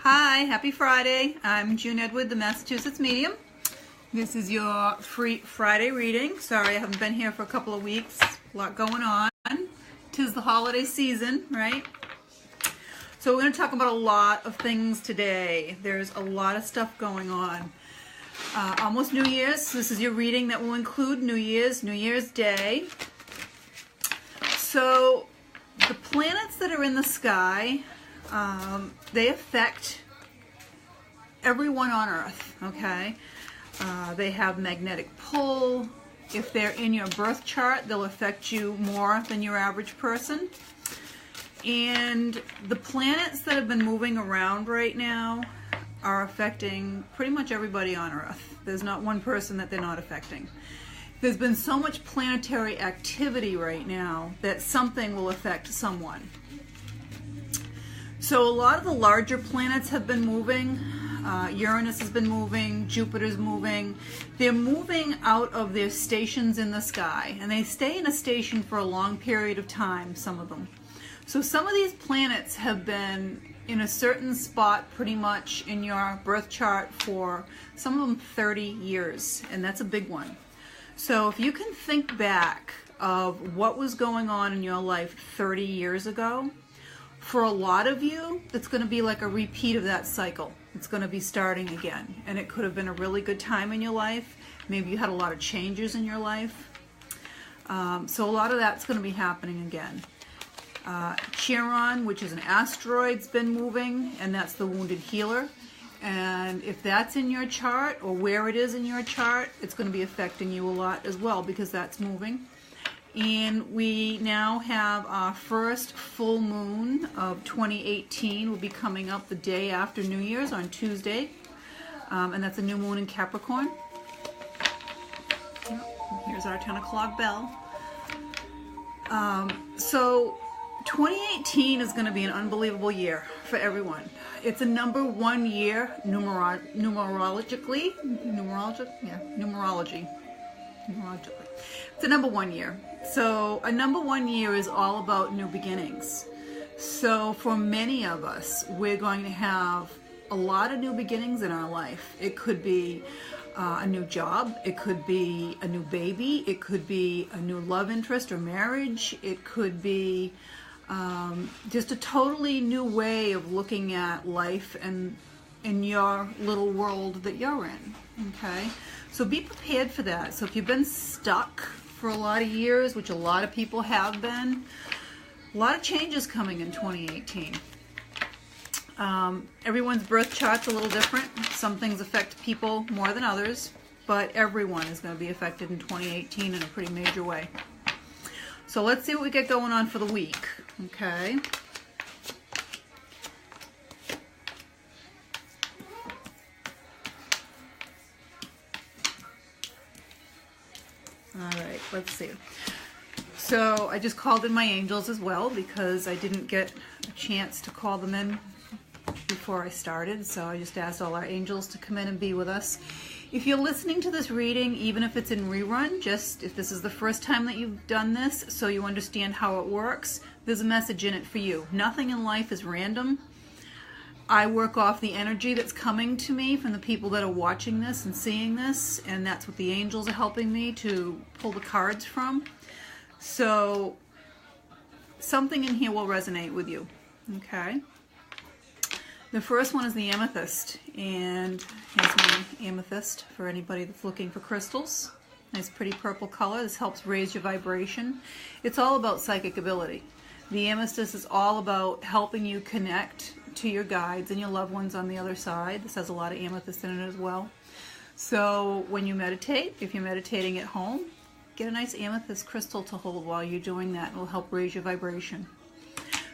Hi, happy Friday. I'm June Edward, the Massachusetts medium. This is your free Friday reading. Sorry, I haven't been here for a couple of weeks. A lot going on. 'Tis the holiday season, right? So we're going to talk about a lot of things today. There's a lot of stuff going on. Almost New Year's. This is your reading that will include New Year's Day. So the planets that are in the sky, they affect everyone on Earth, okay? They have magnetic pull. If they're in your birth chart, they'll affect you more than your average person. And the planets that have been moving around right now are affecting pretty much everybody on Earth. There's not one person that they're not affecting. There's been so much planetary activity right now that something will affect someone. So a lot of the larger planets have been moving. Uranus has been moving, Jupiter's moving. They're moving out of their stations in the sky, and they stay in a station for a long period of time, some of them. So some of these planets have been in a certain spot pretty much in your birth chart for some of them 30 years, and that's a big one. So if you can think back of what was going on in your life 30 years ago, for a lot of you, it's going to be like a repeat of that cycle. It's going to be starting again, and it could have been a really good time in your life. Maybe you had a lot of changes in your life. So a lot of that's going to be happening again. 𝐄𝐱𝐩𝐿, which is an asteroid, has been moving, and that's the wounded healer. And if that's in your chart, or where it is in your chart, it's going to be affecting you a lot as well, because that's moving. And we now have our first full moon of 2018 will be coming up the day after New Year's on Tuesday. And that's a new moon in Capricorn. Here's our 10 o'clock bell. So 2018 is going to be an unbelievable year for everyone. It's a number 1 year numerologically. It's a number 1 year. So a number 1 year is all about new beginnings. So for many of us, we're going to have a lot of new beginnings in our life. It could be a new job. It could be a new baby. It could be a new love interest or marriage. It could be just a totally new way of looking at life and in your little world that you're in. Okay? So be prepared for that. So if you've been stuck for a lot of years, which a lot of people have been, a lot of changes coming in 2018. Everyone's birth chart's a little different. Some things affect people more than others, but everyone is going to be affected in 2018 in a pretty major way. So let's see what we get going on for the week. Okay. All right, let's see. So I just called in my angels as well because I didn't get a chance to call them in before I started. So I just asked all our angels to come in and be with us. If you're listening to this reading, even if it's in rerun, just if this is the first time that you've done this so you understand how it works, there's a message in it for you. Nothing in life is random. I work off the energy that's coming to me from the people that are watching this and seeing this, and that's what the angels are helping me to pull the cards from. So something in here will resonate with you. Okay. The first one is the amethyst, and here's my amethyst for anybody that's looking for crystals. Nice pretty purple color. This helps raise your vibration. It's all about psychic ability. The amethyst is all about helping you connect to your guides and your loved ones on the other side. This has a lot of amethyst in it as well. So when you meditate, if you're meditating at home, get a nice amethyst crystal to hold while you're doing that. It will help raise your vibration.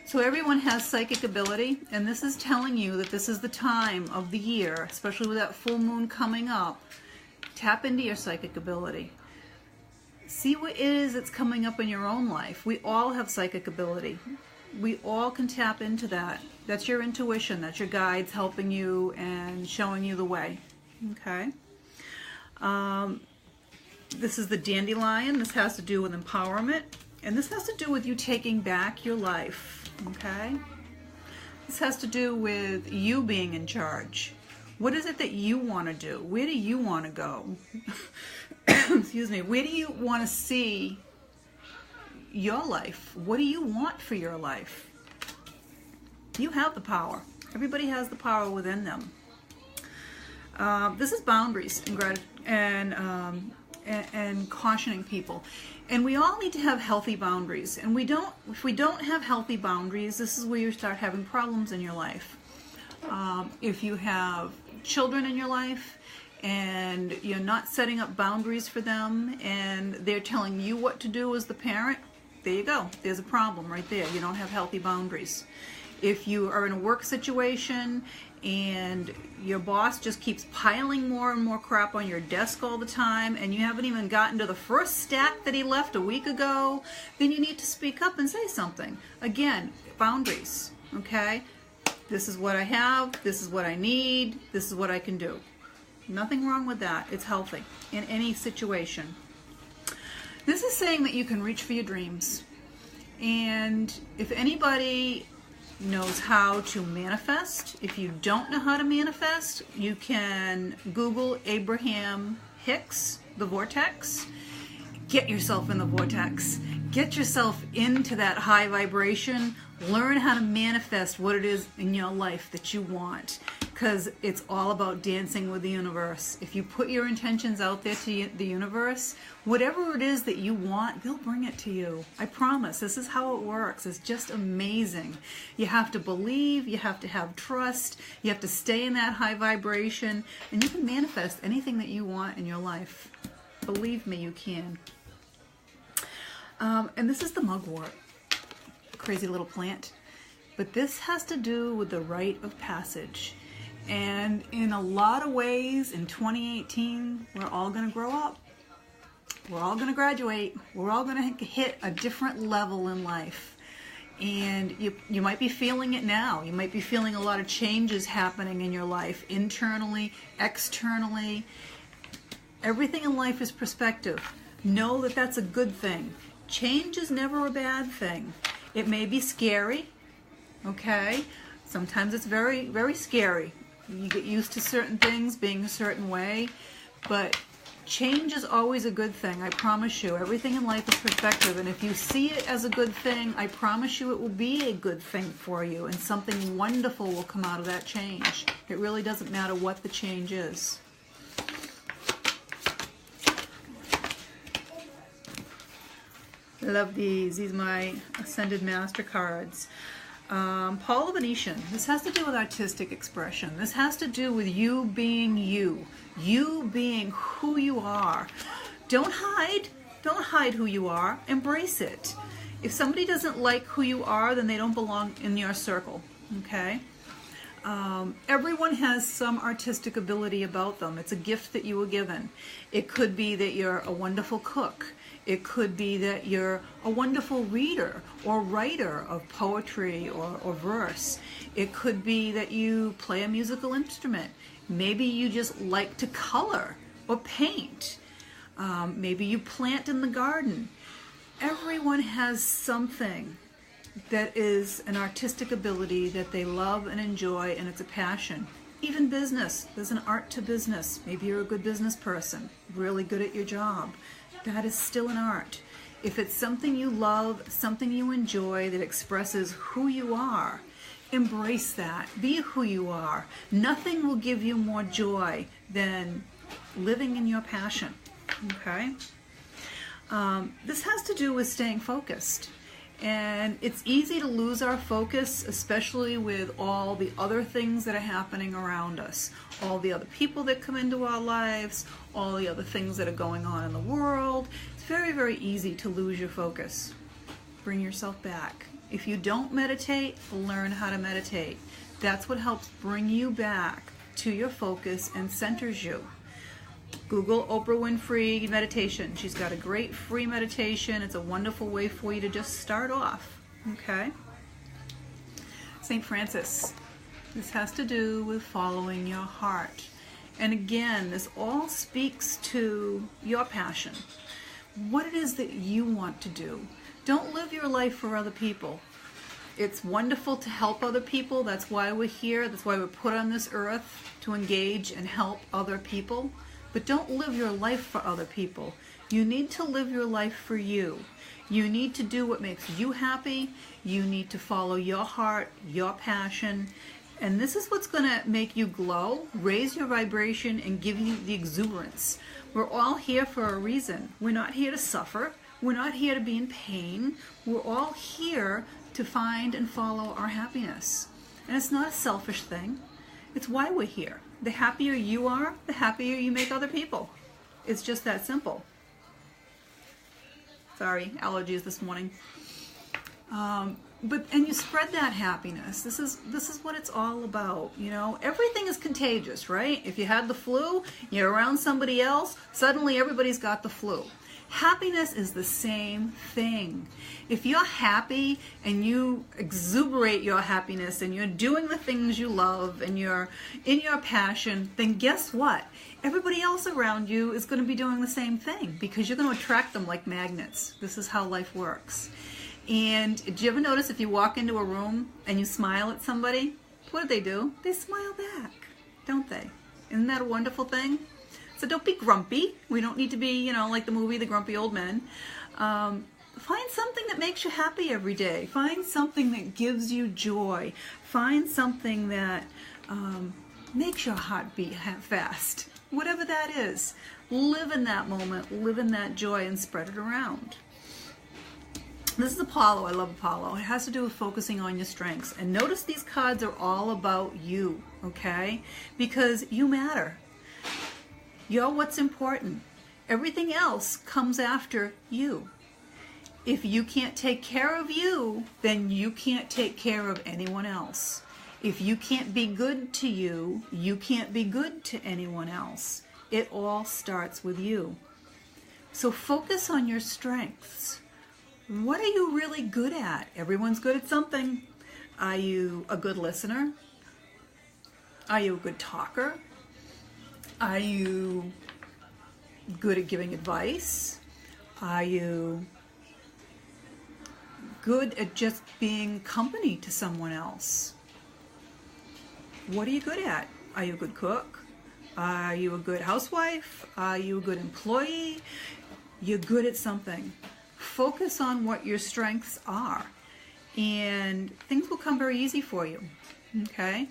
So everyone has psychic ability, and this is telling you that this is the time of the year, especially with that full moon coming up. Tap into your psychic ability. See what it is that's coming up in your own life. We all have psychic ability. We all can tap into that. That's your intuition. That's your guides helping you and showing you the way. Okay. This is the dandelion. This has to do with empowerment. And this has to do with you taking back your life. Okay. This has to do with you being in charge. What is it that you want to do? Where do you want to go? Excuse me. Where do you want to see your life? What do you want for your life? You have the power. Everybody has the power within them. This is boundaries and cautioning people. And we all need to have healthy boundaries. And if we don't have healthy boundaries, this is where you start having problems in your life. If you have children in your life and you're not setting up boundaries for them and they're telling you what to do as the parent, there you go. There's a problem right there. You don't have healthy boundaries. If you are in a work situation and your boss just keeps piling more and more crap on your desk all the time and you haven't even gotten to the first stack that he left a week ago, then you need to speak up and say something. Again, boundaries, okay? This is what I have, this is what I need, this is what I can do. Nothing wrong with that. It's healthy in any situation. This is saying that you can reach for your dreams. And if anybody knows how to manifest, if you don't know how to manifest, you can Google Abraham Hicks, the vortex. Get yourself in the vortex. Get yourself into that high vibration. Learn how to manifest what it is in your life that you want, because it's all about dancing with the universe. If you put your intentions out there to the universe, whatever it is that you want, they'll bring it to you. I promise. This is how it works. It's just amazing. You have to believe, you have to have trust, you have to stay in that high vibration, and you can manifest anything that you want in your life. Believe me, you can. And this is the mugwort. Crazy little plant. But this has to do with the rite of passage. And in a lot of ways, in 2018, we're all going to grow up. We're all going to graduate. We're all going to hit a different level in life. And you might be feeling it now. You might be feeling a lot of changes happening in your life, internally, externally. Everything in life is perspective. Know that that's a good thing. Change is never a bad thing. It may be scary, okay? Sometimes it's very, very scary. You get used to certain things being a certain way, but change is always a good thing, I promise you. Everything in life is perspective, and if you see it as a good thing, I promise you it will be a good thing for you, and something wonderful will come out of that change. It really doesn't matter what the change is. I love these. These are my Ascended Master cards. Paul the Venetian. This has to do with artistic expression. This has to do with you being you. You being who you are. Don't hide. Don't hide who you are. Embrace it. If somebody doesn't like who you are, then they don't belong in your circle. Okay? Everyone has some artistic ability about them. It's a gift that you were given. It could be that you're a wonderful cook. It could be that you're a wonderful reader or writer of poetry or verse. It could be that you play a musical instrument. Maybe you just like to color or paint. Maybe you plant in the garden. Everyone has something that is an artistic ability that they love and enjoy, and it's a passion. Even business. There's an art to business. Maybe you're a good business person, really good at your job. That is still an art. If it's something you love, something you enjoy that expresses who you are, embrace that. Be who you are. Nothing will give you more joy than living in your passion. Okay? This has to do with staying focused. And it's easy to lose our focus, especially with all the other things that are happening around us. All the other people that come into our lives, all the other things that are going on in the world. It's very, very easy to lose your focus. Bring yourself back. If you don't meditate, learn how to meditate. That's what helps bring you back to your focus and centers you. Google Oprah Winfrey meditation. She's got a great free meditation. It's a wonderful way for you to just start off. Okay? St. Francis. This has to do with following your heart. And again, this all speaks to your passion. What it is that you want to do. Don't live your life for other people. It's wonderful to help other people. That's why we're here. That's why we're put on this earth, to engage and help other people. But don't live your life for other people. You need to live your life for you. You need to do what makes you happy. You need to follow your heart, your passion. And this is what's going to make you glow, raise your vibration, and give you the exuberance. We're all here for a reason. We're not here to suffer. We're not here to be in pain. We're all here to find and follow our happiness. And it's not a selfish thing. It's why we're here. The happier you are, the happier you make other people. It's just that simple. Sorry, allergies this morning. And you spread that happiness. This is what it's all about, you know. Everything is contagious, right? If you had the flu, you're around somebody else, suddenly everybody's got the flu. Happiness is the same thing. If you're happy and you exuberate your happiness and you're doing the things you love and you're in your passion, then guess what? Everybody else around you is going to be doing the same thing because you're going to attract them like magnets. This is how life works. And do you ever notice if you walk into a room and you smile at somebody, what do? They smile back, don't they? Isn't that a wonderful thing? So don't be grumpy. We don't need to be, you know, like the movie The Grumpy Old Men. Find something that makes you happy every day. Find something that gives you joy. Find something that makes your heart beat fast. Whatever that is. Live in that moment. Live in that joy and spread it around. This is Apollo. I love Apollo. It has to do with focusing on your strengths. And notice these cards are all about you, okay? Because you matter. You're what's important. Everything else comes after you. If you can't take care of you, then you can't take care of anyone else. If you can't be good to you, you can't be good to anyone else. It all starts with you. So focus on your strengths. What are you really good at? Everyone's good at something. Are you a good listener? Are you a good talker? Are you good at giving advice? Are you good at just being company to someone else? What are you good at? Are you a good cook? Are you a good housewife? Are you a good employee? You're good at something. Focus on what your strengths are, and things will come very easy for you, okay?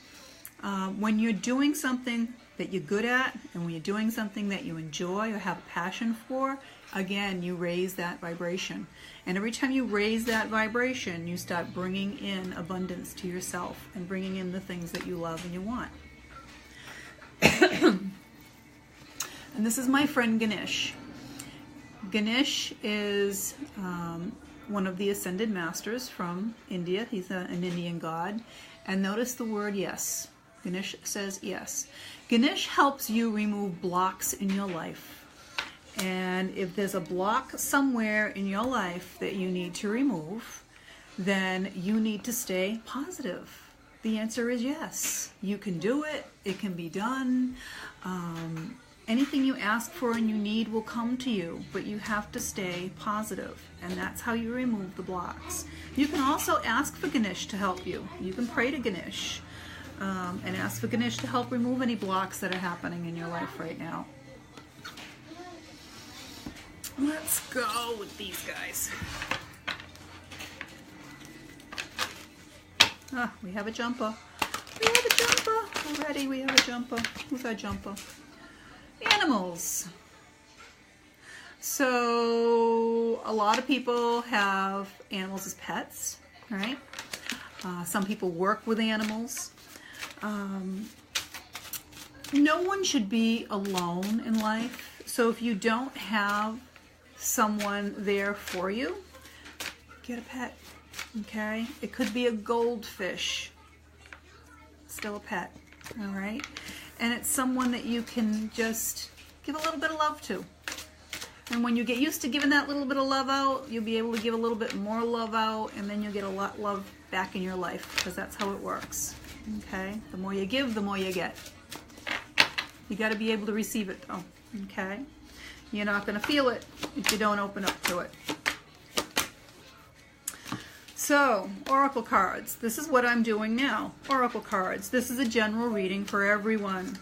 When you're doing something that you're good at, and when you're doing something that you enjoy or have a passion for, again, you raise that vibration. And every time you raise that vibration, you start bringing in abundance to yourself and bringing in the things that you love and you want. And this is my friend Ganesh. Ganesh is one of the ascended masters from India. He's an Indian god. And notice the word yes. Ganesh says yes. Ganesh helps you remove blocks in your life. And if there's a block somewhere in your life that you need to remove, then you need to stay positive. The answer is yes. You can do it. It can be done. Anything you ask for and you need will come to you, but you have to stay positive, and that's how you remove the blocks. You can also ask for Ganesh to help you. You can pray to Ganesh and ask for Ganesh to help remove any blocks that are happening in your life right now. Let's go with these guys. Ah, we have a jumper. We have a jumper. Already we have a jumper. Who's our jumper? Animals. So a lot of people have animals as pets, right? Some people work with animals. No one should be alone in life. So if you don't have someone there for you, get a pet, okay? It could be a goldfish, still a pet, all right? And it's someone that you can just give a little bit of love to. And when you get used to giving that little bit of love out, you'll be able to give a little bit more love out, and then you'll get a lot of love back in your life, because that's how it works, okay? The more you give, the more you get. You got to be able to receive it, though, okay? You're not going to feel it if you don't open up to it. So, oracle cards. This is what I'm doing now. Oracle cards. This is a general reading for everyone.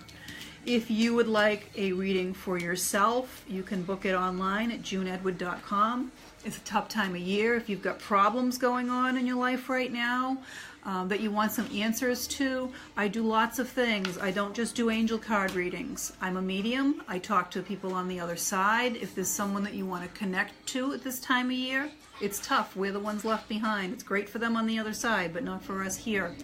If you would like a reading for yourself, you can book it online at JuneEdward.com. It's a tough time of year. If you've got problems going on in your life right now that you want some answers to, I do lots of things. I don't just do angel card readings. I'm a medium. I talk to people on the other side. If there's someone that you want to connect to at this time of year, it's tough. We're the ones left behind. It's great for them on the other side, but not for us here.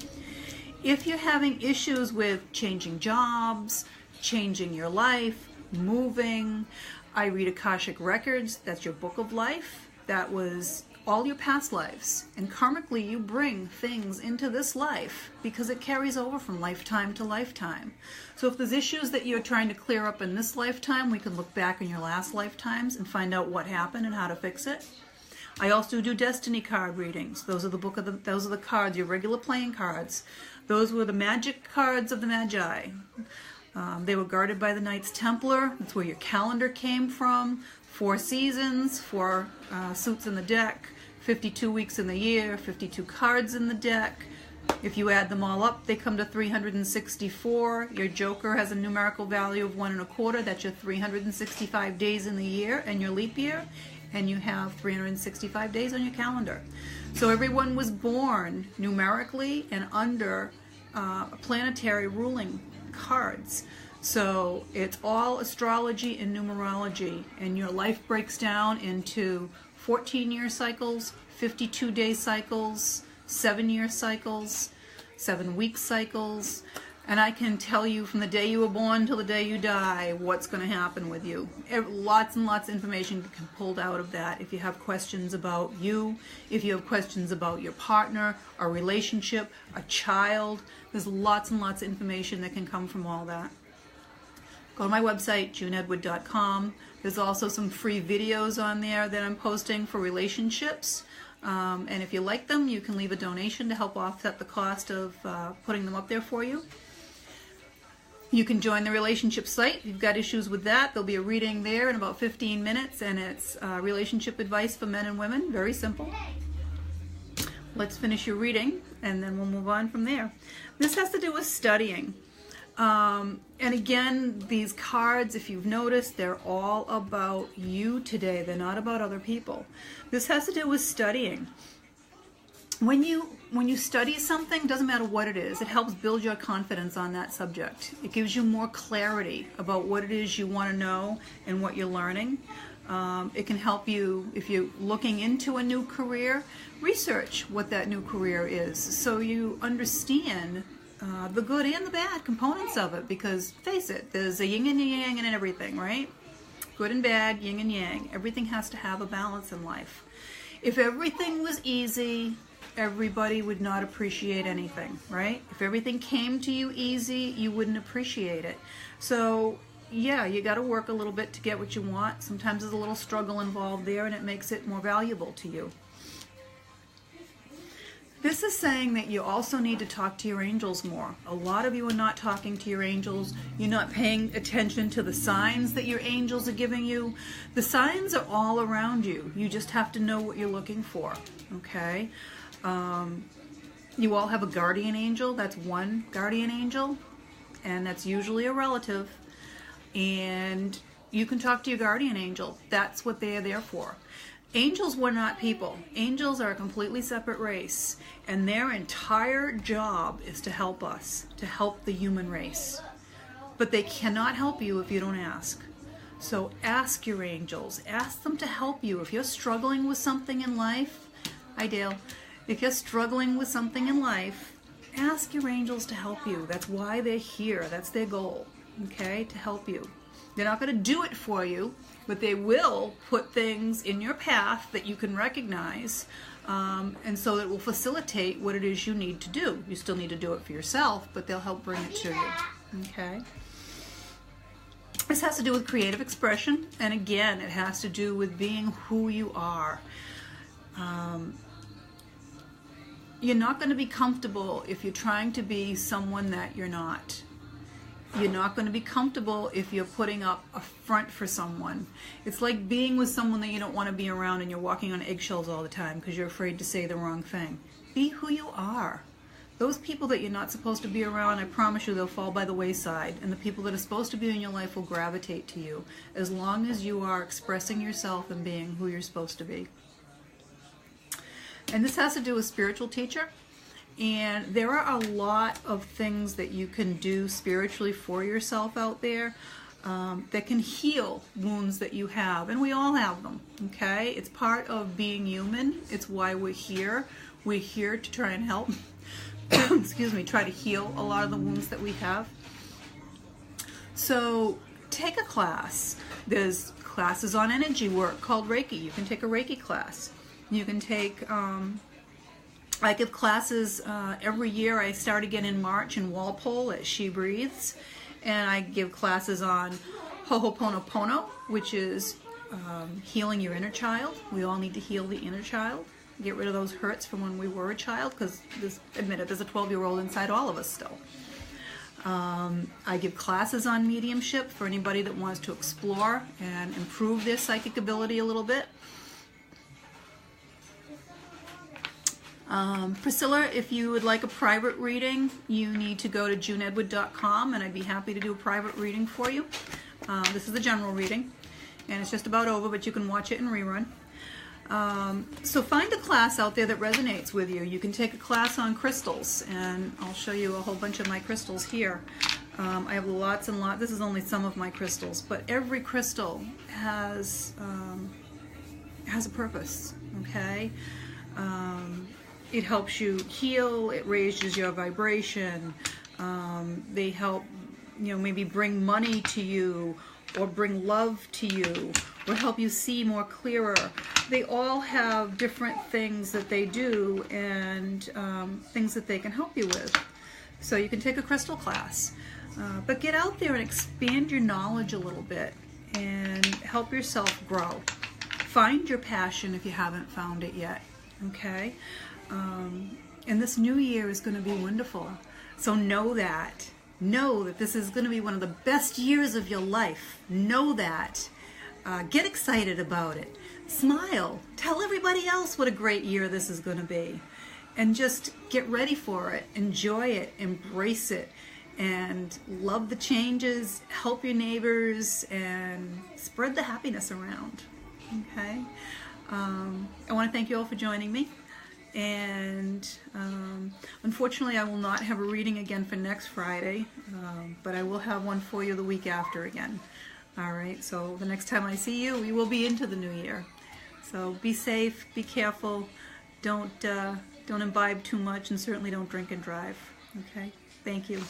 If you're having issues with changing jobs, changing your life, moving, I read Akashic Records. That's your book of life. That was all your past lives. And karmically, you bring things into this life because it carries over from lifetime to lifetime. So if there's issues that you're trying to clear up in this lifetime, we can look back in your last lifetimes and find out what happened and how to fix it. I also do destiny card readings. Those are the cards, your regular playing cards. Those were the magic cards of the Magi. They were guarded by the Knights Templar. That's where your calendar came from. 4 seasons, 4 suits in the deck, 52 weeks in the year, 52 cards in the deck. If you add them all up, they come to 364. Your joker has a numerical value of 1 1/4. That's your 365 days in the year and your leap year. And you have 365 days on your calendar. So everyone was born numerically and under planetary ruling cards. So it's all astrology and numerology, and your life breaks down into 14-year cycles, 52-day cycles, 7-year cycles, 7-week cycles, and I can tell you from the day you were born till the day you die what's going to happen with you. Lots and lots of information can be pulled out of that. If you have questions about you, if you have questions about your partner, a relationship, a child, there's lots and lots of information that can come from all that. Go to my website, JuneEdward.com. There's also some free videos on there that I'm posting for relationships. And if you like them, you can leave a donation to help offset the cost of putting them up there for you. You can join the relationship site. If you've got issues with that, there'll be a reading there in about 15 minutes, and it's relationship advice for men and women. Very simple. Let's finish your reading, and then we'll move on from there. This has to do with studying. And again, these cards, if you've noticed, they're all about you today. They're not about other people. This has to do with studying. When you study something, doesn't matter what it is, it helps build your confidence on that subject. It gives you more clarity about what it is you want to know and what you're learning. It can help you, if you're looking into a new career, research what that new career is so you understand the good and the bad components of it, because face it, there's a yin and a yang in everything, right? Good and bad, yin and yang. Everything has to have a balance in life. If everything was easy, everybody would not appreciate anything, right? If everything came to you easy, you wouldn't appreciate it. So yeah, you got to work a little bit to get what you want. Sometimes there's a little struggle involved there, and it makes it more valuable to you. This is saying that you also need to talk to your angels more. A lot of you are not talking to your angels. You're not paying attention to the signs that your angels are giving you. The signs are all around you. You just have to know what you're looking for, okay? You all have a guardian angel. That's one guardian angel, and that's usually a relative. And you can talk to your guardian angel. That's what they are there for. Angels were not people. Angels are a completely separate race, and their entire job is to help us, to help the human race. But they cannot help you if you don't ask. So ask your angels. Ask them to help you. If you're struggling with something in life, hi Dale, if you're struggling with something in life, ask your angels to help you. That's why they're here. That's their goal, okay, to help you. They're not going to do it for you, but they will put things in your path that you can recognize, and so it will facilitate what it is you need to do. You still need to do it for yourself, but they'll help bring it to you, okay? This has to do with creative expression, and again, it has to do with being who you are. You're not going to be comfortable if you're trying to be someone that you're not. You're not going to be comfortable if you're putting up a front for someone. It's like being with someone that you don't want to be around and you're walking on eggshells all the time because you're afraid to say the wrong thing. Be who you are. Those people that you're not supposed to be around, I promise you they'll fall by the wayside, and the people that are supposed to be in your life will gravitate to you as long as you are expressing yourself and being who you're supposed to be. And this has to do with spiritual teacher, and there are a lot of things that you can do spiritually for yourself out there that can heal wounds that you have, and we all have them, okay? It's part of being human. It's why we're here. We're here to try and help excuse me, try to heal a lot of the wounds that we have. So take a class. There's classes on energy work called Reiki. You can take a Reiki class. You can take, I give classes every year. I start again in March in Walpole at She Breathes. And I give classes on Ho'oponopono, which is healing your inner child. We all need to heal the inner child. Get rid of those hurts from when we were a child, because admit it, there's a 12-year-old inside all of us still. I give classes on mediumship for anybody that wants to explore and improve their psychic ability a little bit. Priscilla, if you would like a private reading, you need to go to JuneEdward.com, and I'd be happy to do a private reading for you. This is the general reading, and it's just about over, but you can watch it in rerun. So find a class out there that resonates with you. You can take a class on crystals, and I'll show you a whole bunch of my crystals here. I have lots and lots. This is only some of my crystals, but every crystal has a purpose, okay? It helps you heal, it raises your vibration, they help, maybe bring money to you, or bring love to you, or help you see more clearer. They all have different things that they do, and things that they can help you with. So you can take a crystal class, but get out there and expand your knowledge a little bit and help yourself grow. Find your passion if you haven't found it yet, okay? And this new year is going to be wonderful. So know that this is going to be one of the best years of your life. Know that. Get excited about it. Smile. Tell everybody else what a great year this is going to be. And just get ready for it. Enjoy it. Embrace it. And love the changes. Help your neighbors. And spread the happiness around. Okay? I want to thank you all for joining me. And unfortunately I will not have a reading again for next Friday, but I will have one for you the week after again. Alright, so the next time I see you, we will be into the new year. So be safe, be careful, don't imbibe too much, and certainly don't drink and drive. Okay, thank you.